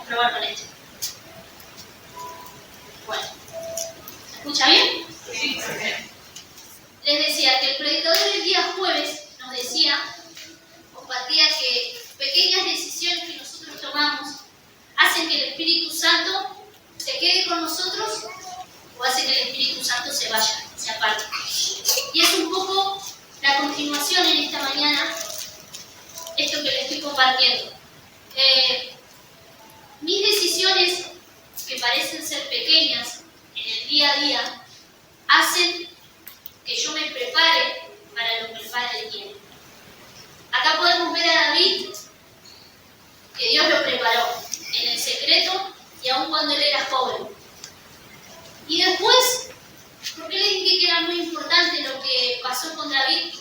a probar con esto. Bueno, ¿se escucha bien? Sí. Les decía que el predicador el día jueves nos decía, compartía que pequeñas decisiones que nosotros tomamos hacen que el Espíritu Santo se quede con nosotros o hace que el Espíritu Santo se vaya, se aparte. Y es un poco la continuación en esta mañana, esto que les estoy compartiendo. Mis decisiones, que parecen ser pequeñas en el día a día, hacen que yo me prepare para lo que el Padre quiere. Acá podemos ver a David, que Dios lo preparó en el secreto y aun cuando él era joven. Y después, ¿por qué les dije que era muy importante lo que pasó con David?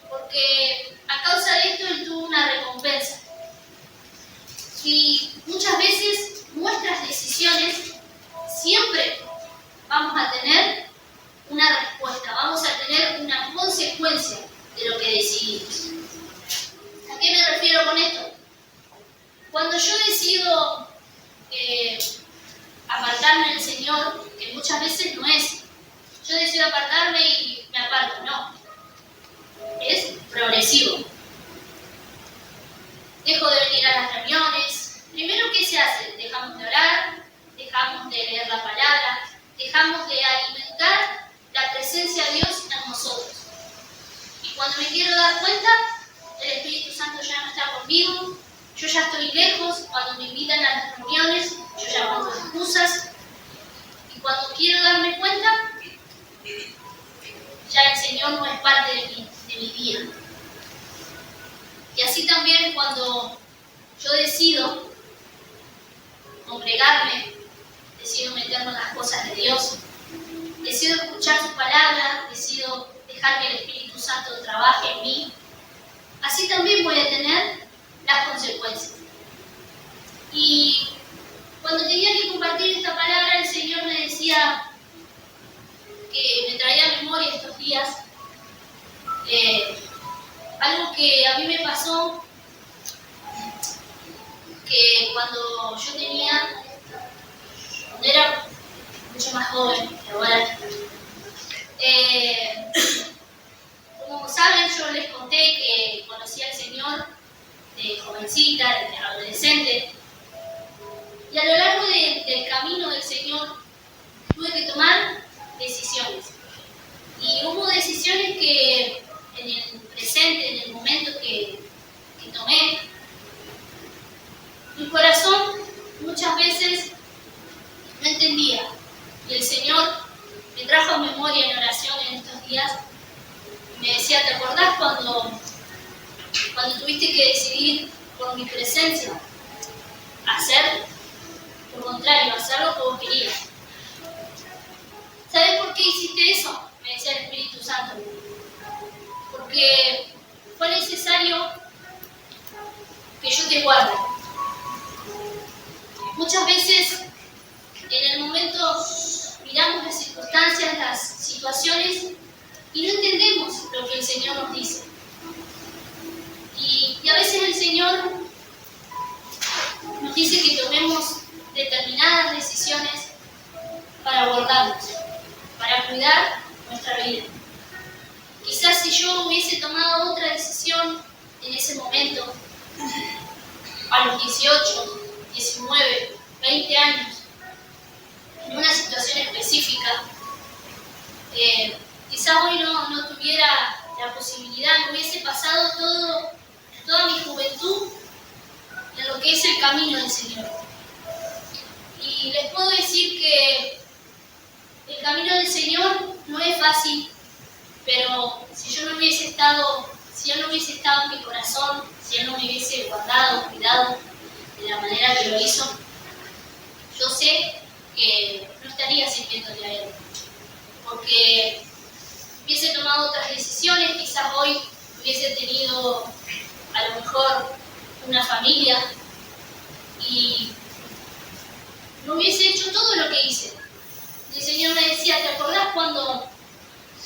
Porque a causa de esto él tuvo una recompensa. Y muchas veces nuestras decisiones siempre vamos a tener una respuesta, vamos a tener una consecuencia de lo que decidimos. ¿A qué me refiero con esto? Cuando yo decido apartarme del Señor, que muchas veces no es, yo decido apartarme y me aparto, no. Es progresivo. Dejo de venir a las reuniones. Primero, ¿qué se hace? Dejamos de orar, dejamos de leer la palabra, dejamos de alimentar la presencia de Dios en nosotros. Y cuando me quiero dar cuenta, el Espíritu Santo ya no está conmigo, yo ya estoy lejos, cuando me invitan a las reuniones, yo ya pongo excusas. Y cuando quiero darme cuenta, ya el Señor no es parte de mi vida. Y así también cuando yo decido congregarme, decido meterme en las cosas de Dios, decido escuchar su palabra, decido dejar que el Espíritu Santo trabaje en mí, así también voy a tener las consecuencias. Y cuando tenía que compartir esta palabra, el Señor me decía que me traía a memoria estos días algo que a mí me pasó, que cuando yo cuando era mucho más joven, pero ahora, como saben, yo les conté que conocí al Señor de jovencita, de adolescente, y a lo largo del camino del Señor tuve que tomar decisiones. Y hubo decisiones que en el presente, en el momento que tomé, mi corazón muchas veces no entendía. Y el Señor me trajo a memoria en oración en estos días y me decía, ¿te acordás cuando tuviste que decidir por mi presencia hacer lo contrario, hacer lo que vos querías? ¿Sabes por qué hiciste eso? Me decía el Espíritu Santo. Porque fue necesario que yo te guarde. Muchas veces en el momento miramos las circunstancias, las situaciones y no entendemos lo que el Señor nos dice. Y a veces el Señor nos dice que tomemos determinadas decisiones para guardarnos, para cuidar nuestra vida. Quizás si yo hubiese tomado otra decisión en ese momento, a los 18, 19, 20 años, en una situación específica, quizás hoy no tuviera la posibilidad, no hubiese pasado toda mi juventud en lo que es el camino del Señor. Y les puedo decir que el camino del Señor no es fácil, pero si Él no hubiese estado en mi corazón, si Él no me hubiese guardado, cuidado de la manera que lo hizo, yo sé que no estaría sirviéndole a Él, porque hubiese tomado otras decisiones, quizás hoy hubiese tenido a lo mejor una familia y no hubiese hecho todo lo que hice. El Señor me decía, ¿te acordás cuando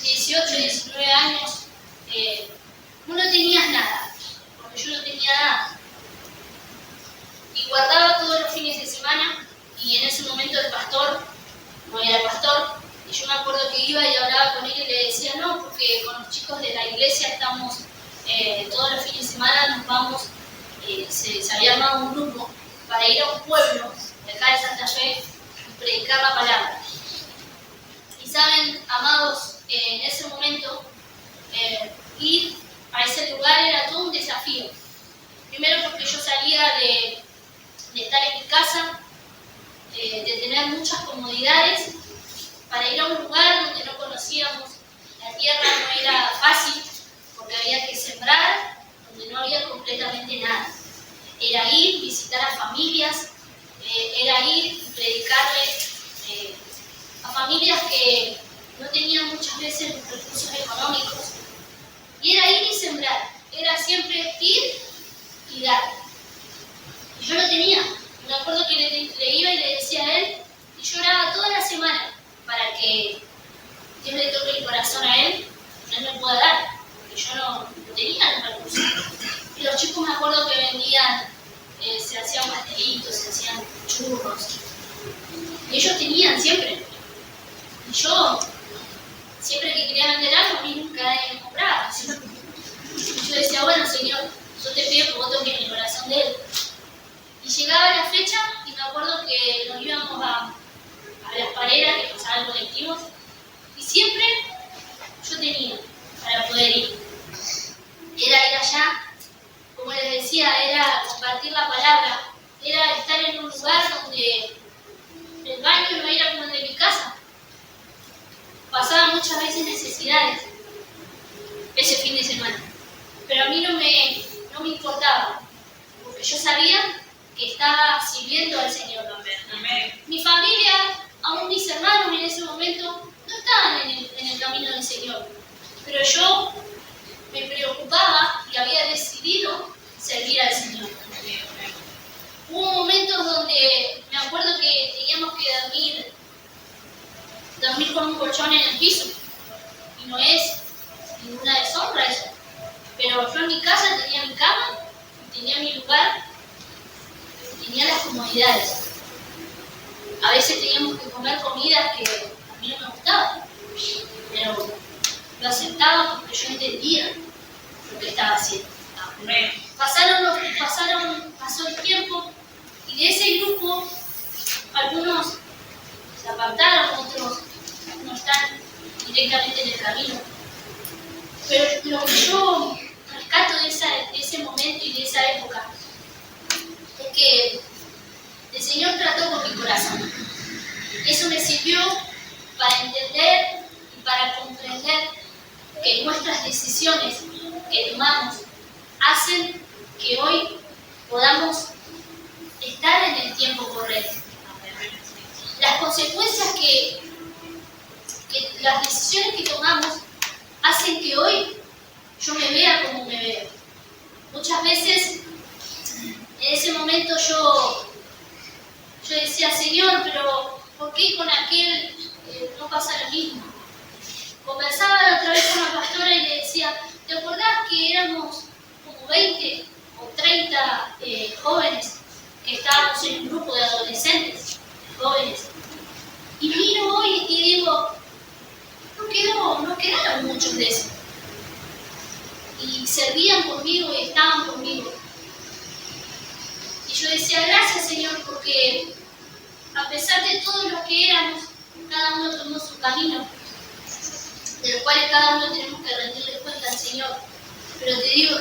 18, 19 años no tenías nada? Porque yo no tenía nada. Y guardaba todos los fines fines de semana y en ese momento el pastor no era pastor. Y yo me acuerdo que iba y hablaba con él y le decía, no, porque con los chicos de la iglesia estamos todos los fines de semana, nos vamos, se había armado un grupo para ir a un pueblo de acá de Santa Fe y predicar la palabra. Y saben, amados, en ese momento ir a ese lugar era todo un desafío. Primero porque yo salía de estar en mi casa, de tener muchas comodidades, para ir a un lugar donde no conocíamos, la tierra no era fácil, porque había que sembrar, donde no había completamente nada. Era ir, visitar a familias, era ir y predicarle a familias que no tenían muchas veces los recursos económicos. Y era ir y sembrar, era siempre ir y dar. Y yo lo tenía. Me acuerdo que le iba y le decía a él, y lloraba toda la semana para que Dios le toque el corazón a él me pueda dar, porque yo no tenía los recursos. Y los chicos me acuerdo que vendían, se hacían pastelitos, se hacían churros. Y ellos tenían siempre. Y yo, siempre que quería vender algo, a mí nunca nadie me compraba. Y yo decía, bueno, Señor, yo te pido que vos toques el corazón de él. Y llegaba la fecha y me acuerdo que nos íbamos a las paredes que pasaban colectivos y siempre yo tenía para poder ir. Era ir allá, como les decía, era compartir la palabra, era estar en un lugar donde el baño no era como el de mi casa. Pasaba muchas veces necesidades ese fin de semana, pero a mí no me importaba, porque yo sabía que estaba sirviendo al Señor. Amén. Mi familia, aún mis hermanos en ese momento, no estaban en el camino del Señor. Pero yo me preocupaba y había decidido servir al Señor. Hubo momentos donde me acuerdo que teníamos que dormir con un colchón en el piso. Y no es ninguna deshonra eso. Pero yo en mi casa tenía mi cama, tenía mi lugar, tenía las comodidades. A veces teníamos que comer comidas que a mí no me gustaban, pero lo aceptaba porque yo entendía lo que estaba haciendo. Pasó el tiempo y de ese grupo algunos se apartaron, otros no están directamente en el camino. Pero lo que yo rescato de ese momento y de esa época es que el Señor trató con mi corazón. Eso me sirvió para entender y para comprender que nuestras decisiones que tomamos hacen que hoy podamos estar en el tiempo correcto. Las consecuencias que las decisiones que tomamos hacen que hoy yo me vea como me veo. Muchas veces en ese momento yo decía, Señor, pero ¿por qué con aquel no pasa lo mismo? Conversaba la otra vez con una pastora y le decía, ¿te acordás que éramos como 20 o 30 jóvenes que estábamos en un grupo de adolescentes, jóvenes? Y miro hoy y digo, no quedaron muchos de esos. Y servían conmigo y estaban conmigo. Y yo decía, gracias Señor, porque a pesar de todos los que éramos, cada uno tomó su camino, de los cuales cada uno tenemos que rendirle cuenta al Señor. Pero te digo,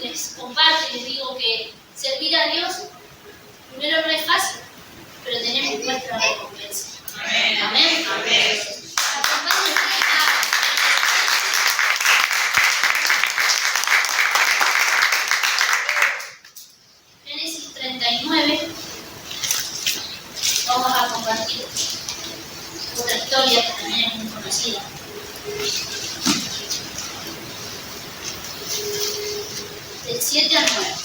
les comparto y les digo que servir a Dios, primero no es fácil, pero tenemos nuestra recompensa. Amén. Amén. Amén. Génesis 39. Vamos a compartir otra historia que también es muy conocida. Del 7 al 9.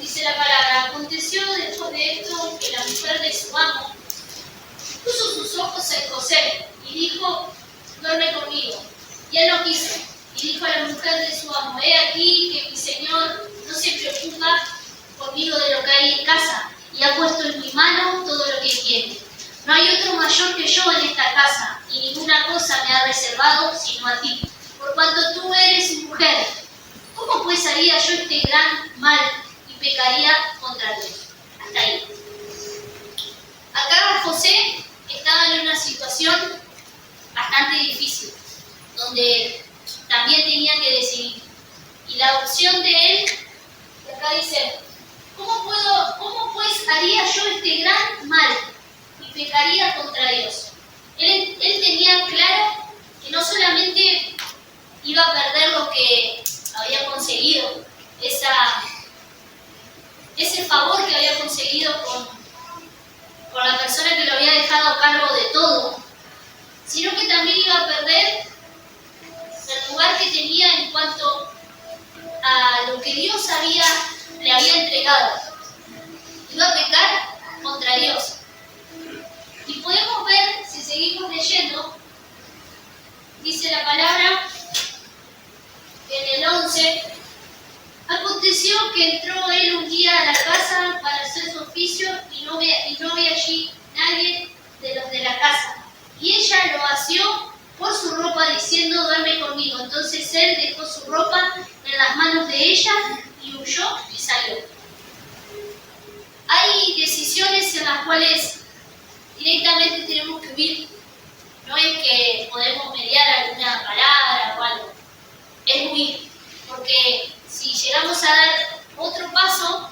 Dice la palabra, aconteció después de esto que la mujer de su amo puso sus ojos en José y dijo, duerme conmigo. Y él no quiso. y dijo a la mujer de su amo: he aquí que mi señor no se preocupa conmigo de lo que hay en casa, y ha puesto en mi mano todo lo que tiene. No hay otro mayor que yo en esta casa, y ninguna cosa me ha reservado sino a ti, por cuanto tú eres mujer. ¿Cómo pues haría yo este gran mal y pecaría contra Dios? Hasta ahí. Acá José estaba en una situación bastante difícil, donde también tenía que decidir. Y la opción de él, acá dice: ¿cómo pues haría yo este gran mal y pecaría contra Dios? Él tenía claro que no solamente iba a perder lo que había conseguido, ese favor que había conseguido con la persona que lo había dejado a cargo de todo, sino que también iba a perder el lugar que tenía en cuanto a lo que Dios le había entregado. Iba a pecar contra Dios. Y podemos ver, si seguimos leyendo, dice la palabra en el 11: aconteció que entró él un día a la casa para hacer su oficio, y no había allí nadie de los de la casa. Y ella lo asió por su ropa, diciendo: duerme conmigo. Entonces él dejó su ropa en las manos de ella y huyó y salió. Hay decisiones en las cuales directamente tenemos que huir. No es que podemos mediar alguna palabra o algo, es huir, porque si llegamos a dar otro paso,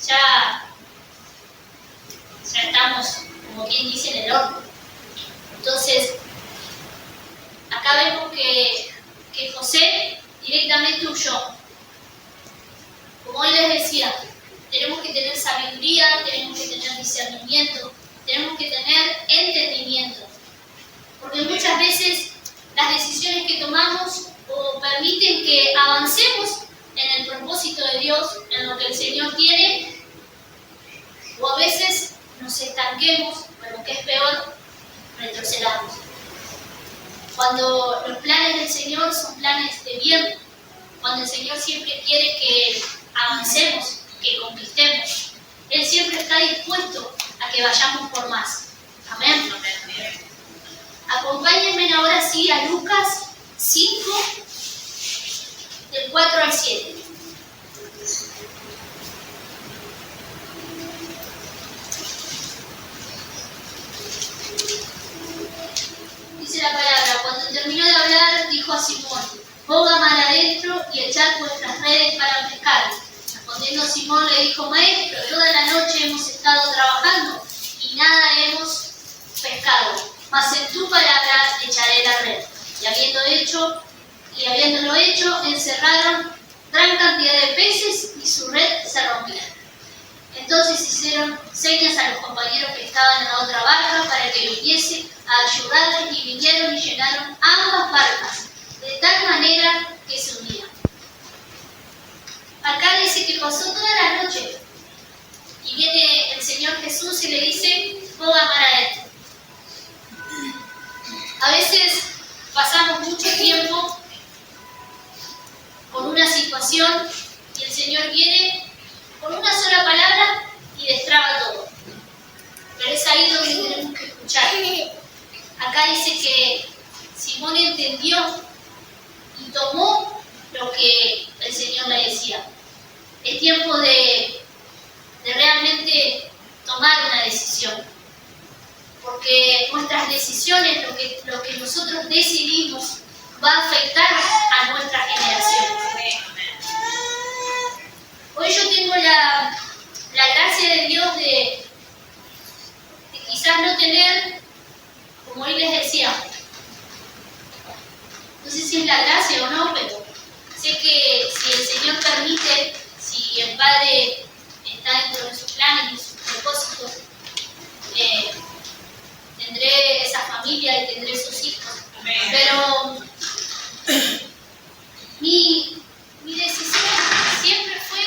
ya estamos, como quien dice, en el horno. Entonces, acá vemos que José directamente huyó. Como hoy les decía, tenemos que tener sabiduría, tenemos que tener discernimiento, tenemos que tener entendimiento. Porque muchas veces las decisiones que tomamos o permiten que avancemos en el propósito de Dios, en lo que el Señor tiene, o a veces nos estanquemos, o lo que es peor, retrocedamos. Cuando los planes del Señor son planes de bien, cuando el Señor siempre quiere que avancemos, que conquistemos, Él siempre está dispuesto a que vayamos por más. Amén. Acompáñenme ahora sí a Lucas 5, del 4 al 7. Dice la palabra: cuando terminó de hablar, dijo a Simón: boga mar adentro y echad vuestras redes para pescar. Respondiendo Simón le dijo: maestro, toda la noche hemos estado trabajando y nada hemos pescado, mas en tu palabra echaré la red. Y habiéndolo hecho, encerraron gran cantidad de peces y su red se rompía. Entonces hicieron señas a los compañeros que estaban en la otra barca para que viniese a ayudarles, y vinieron y llenaron ambas barcas, de tal manera que se unían. Acá dice que pasó toda la noche y viene el Señor Jesús y le dice: boga mar adentro. A veces pasamos mucho tiempo con una situación y el Señor viene con una sola palabra y destraba todo. Pero es ahí donde tenemos que escuchar. Acá dice que Simón entendió y tomó lo que el Señor le decía. Es tiempo de realmente tomar una decisión. Porque nuestras decisiones, lo que nosotros decidimos, va a afectar a nuestra generación. Hoy yo tengo la gracia de Dios de quizás no tener, como hoy les decía, no sé si es la gracia o no, pero sé que si el Señor permite, si el Padre está dentro de sus planes y sus propósitos, tendré esa familia y tendré esos hijos. Pero mi decisión siempre fue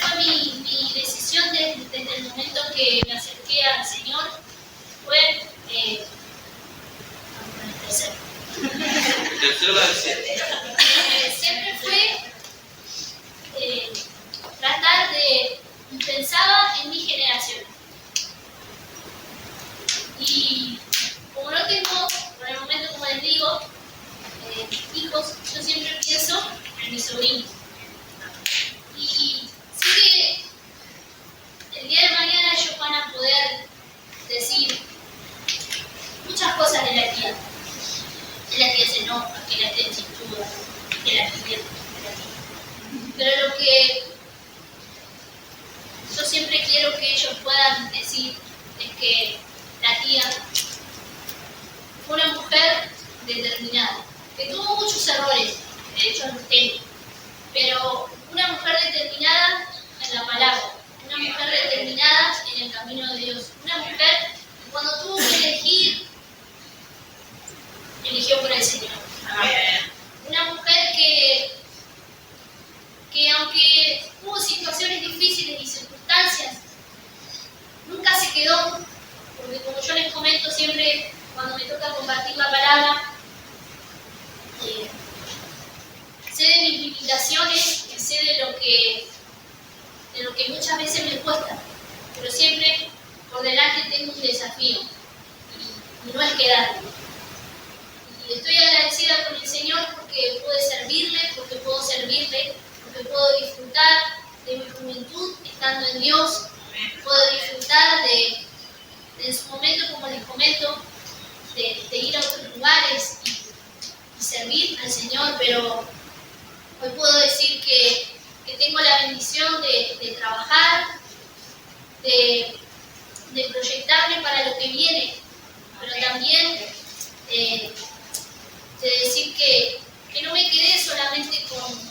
mi desde el momento que me acerqué al Señor fue siempre fue tratar de pensaba en mi generación. Y como no tengo, por el momento, como les digo, hijos, yo siempre pienso en mis sobrinos. Y sé que el día de mañana ellos van a poder decir muchas cosas de la tía. Que la tía se enoja, que la tía es chinchuda, que la tía. Pero lo que yo siempre quiero que ellos puedan decir es que la tía fue una mujer determinada, que tuvo muchos errores, de hecho los tengo, pero una mujer determinada en la palabra, una mujer determinada en el camino de Dios, una mujer que cuando tuvo que elegir, eligió por el Señor. Una mujer que aunque hubo situaciones difíciles y circunstancias, nunca se quedó, porque como yo les comento siempre cuando me toca compartir la palabra, sé de mis limitaciones y sé de lo que muchas veces me cuesta, pero siempre por delante tengo un desafío y no es quedarme. Y estoy agradecida con el Señor porque puedo servirle, porque puedo disfrutar de mi juventud estando en Dios, puedo disfrutar de en su momento, como les comento, de ir a otros lugares y servir al Señor, pero hoy puedo decir que tengo la bendición de trabajar, de proyectarme para lo que viene, pero también de decir que no me quedé solamente con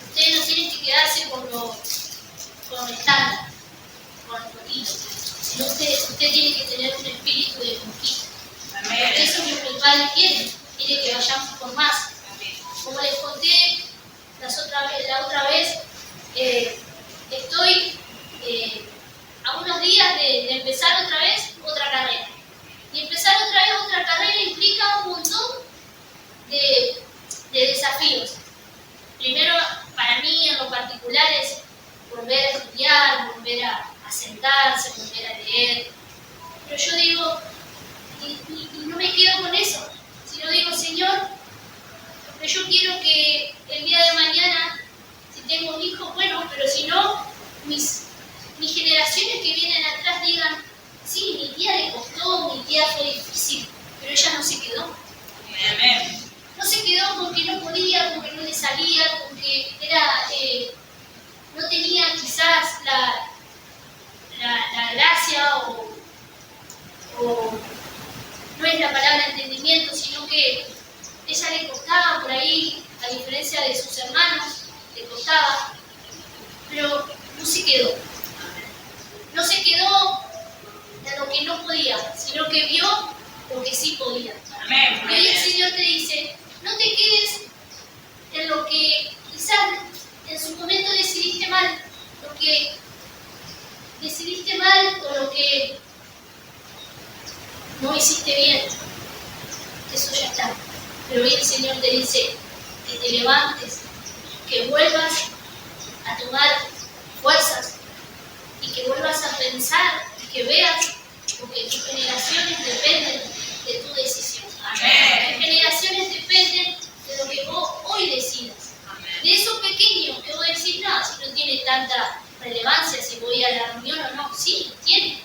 ustedes no tienen que quedarse con lo estándar, con lo poquito, sino usted tiene que tener un espíritu de conquista. Eso es lo que el Padre quiere que vayamos por más. Como les conté la otra vez, estoy a unos días de empezar otra vez otra carrera. Y empezar otra vez otra carrera implica un montón de desafíos. Primero, para mí en lo particular es volver a estudiar, volver a sentarse, volver a leer. Pero yo digo, y no me quedo con eso, sino digo, Señor, pero yo quiero que el día de mañana, si tengo un hijo, bueno, pero si no, mis generaciones que vienen atrás digan, sí, mi tía le costó, mi tía fue difícil, pero ella no se quedó. Amén. No se quedó porque no podía, porque no le salía, porque no tenía quizás la gracia o no es la palabra entendimiento, sino que ella le costaba por ahí, a diferencia de sus hermanos, le costaba, pero no se quedó. No se quedó en lo que no podía, sino que vio lo que sí podía. Amén. Y hoy el Señor te dice, no te quedes en lo que quizás en su momento decidiste mal, lo que decidiste mal o lo que no hiciste bien. Eso ya está. Pero hoy el Señor te dice que te levantes, que vuelvas a tomar fuerzas y que vuelvas a pensar y que veas, porque tus generaciones dependen de tu decisión. Amén. Tus generaciones dependen de lo que vos hoy decidas. Amén. De eso pequeño que vos decís, no, si no tiene tanta relevancia si voy a la reunión o no. Sí, tiene.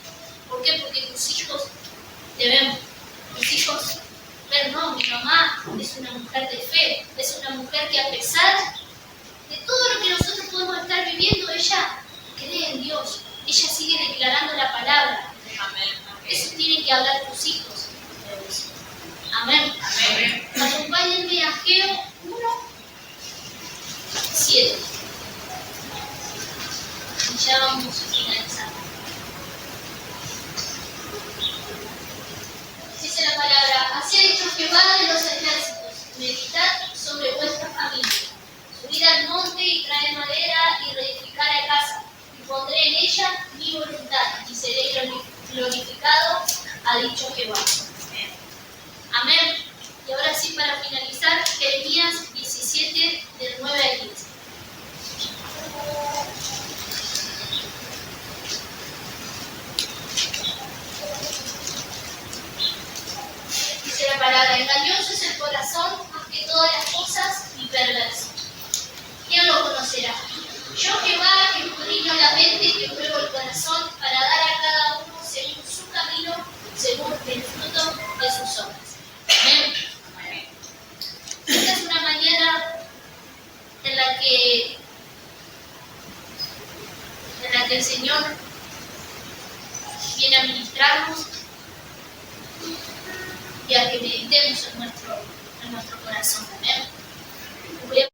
¿Por qué? Porque tus hijos te ven. Tus hijos ven, no, mi mamá es una mujer de fe, es una mujer que a pesar de todo lo que nosotros podemos estar viviendo, ella cree en Dios, ella sigue declarando la palabra. Amén. Eso tienen que hablar tus hijos. Amén. Amén. Acompáñenme a Ageo 1, 7. Y ya vamos a finalizar. Dice la palabra, así ha dicho Jehová de los ejércitos, meditad sobre vuestras familias, subid al monte y traed madera y reedificad la casa, y pondré en ella mi voluntad y seré glorificado, ha dicho Jehová. Amén. Y ahora sí, para finalizar, Jeremías 17, del 9 al 15. Dice la palabra: engañoso es el corazón más que todas las cosas y perverso. ¿Quién lo conocerá? Yo, Jehová, que escudriño la mente, que pruebo el corazón, para dar a cada uno según su camino, según el fruto de sus obras. Amén. Esta es una mañana en la que el Señor viene a ministrarnos y a que meditemos en nuestro corazón. Amén.